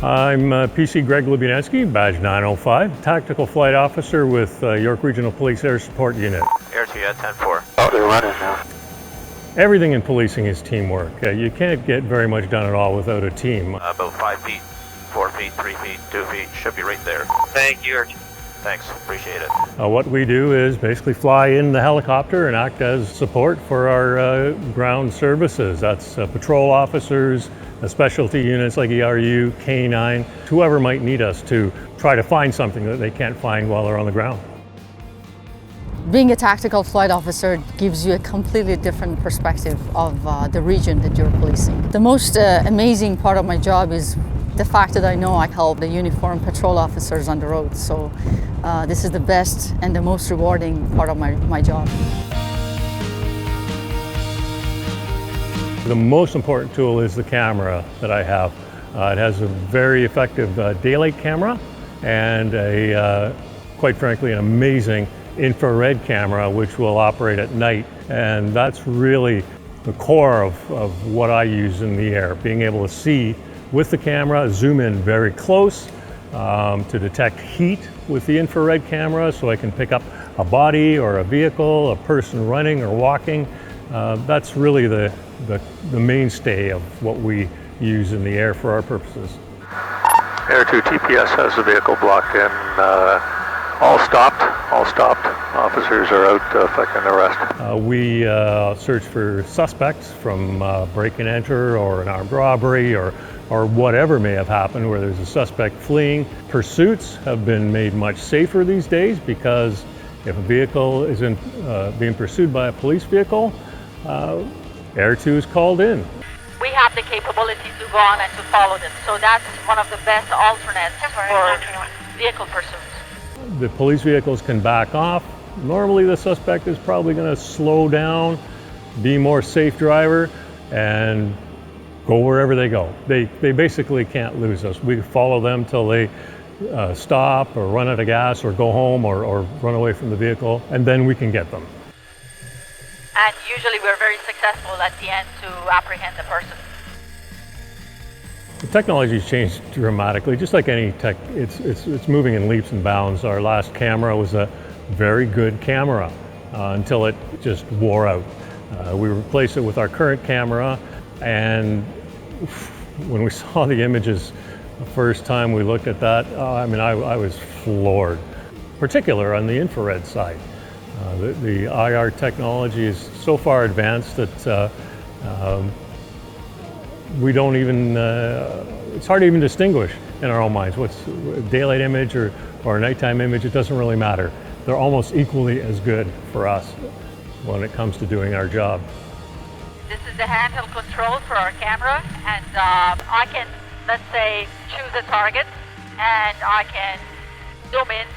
I'm PC Greg Lubianski, badge 905, Tactical Flight Officer with York Regional Police Air Support Unit. Air 2 at 10-4. Oh, they're running now. Everything in policing is teamwork. You can't get very much done at all without a team. About 5 feet, 4 feet, 3 feet, 2 feet, should be right there. Thank you. Thanks, appreciate it. What we do is basically fly in the helicopter and act as support for our ground services. That's patrol officers, specialty units like ERU, K9, whoever might need us to try to find something that they can't find while they're on the ground. Being a tactical flight officer gives you a completely different perspective of the region that you're policing. The most amazing part of my job is the fact that I know I help the uniformed patrol officers on the road. So this is the best and the most rewarding part of my job. The most important tool is the camera that I have. It has a very effective daylight camera and quite frankly, an amazing infrared camera which will operate at night. And that's really the core of what I use in the air, being able to see with the camera, zoom in very close to detect heat with the infrared camera so I can pick up a body or a vehicle, a person running or walking. That's really the mainstay of what we use in the air for our purposes. Air 2 TPS has the vehicle blocked in. All stopped. Officers are out effecting the arrest. We search for suspects from break and enter or an armed robbery or whatever may have happened where there's a suspect fleeing. Pursuits have been made much safer these days because if a vehicle is being pursued by a police vehicle, Air 2 is called in. We have the capability to go on and to follow them, so that's one of the best alternates for vehicle pursuits. The police vehicles can back off. Normally the suspect is probably going to slow down, be more safe driver, and go wherever they go. They basically can't lose us. We follow them till they stop or run out of gas or go home or run away from the vehicle, and then we can get them. And usually we're very successful at the end to apprehend the person. The technology's changed dramatically. Just like any tech, it's moving in leaps and bounds. Our last camera was a very good camera until it just wore out. We replaced it with our current camera, and when we saw the images the first time we looked at that, I was floored, particularly on the infrared side. The IR technology is so far advanced that we don't even, it's hard to even distinguish in our own minds what's a daylight image or a nighttime image. It doesn't really matter. They're almost equally as good for us when it comes to doing our job. This is the handheld control for our camera, and I can, let's say, choose a target, and I can zoom in,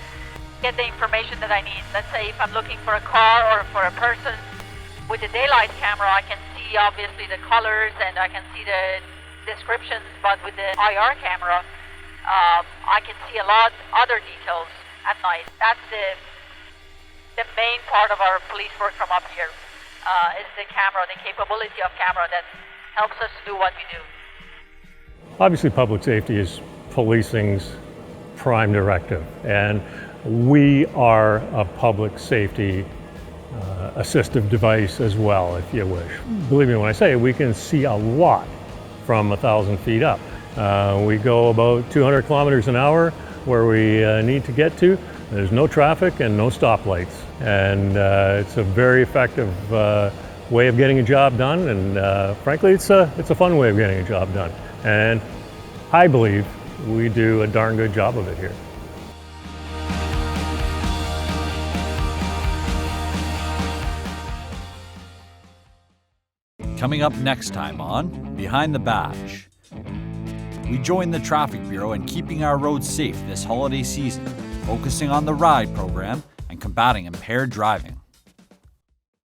get the information that I need. Let's say if I'm looking for a car or for a person, with the daylight camera I can see obviously the colors and I can see the descriptions, but with the IR camera I can see a lot other details at night. That's the main part of our police work from up here, is the camera, the capability of camera that helps us to do what we do. Obviously public safety is policing's prime directive, and we are a public safety assistive device as well, if you wish. Believe me when I say we can see a lot from 1,000 feet up. We go about 200 kilometers an hour where we need to get to. There's no traffic and no stoplights, and it's a very effective way of getting a job done, and frankly it's a fun way of getting a job done, and I believe we do a darn good job of it here. Coming up next time on Behind the Badge. We join the Traffic Bureau in keeping our roads safe this holiday season, focusing on the RIDE program and combating impaired driving.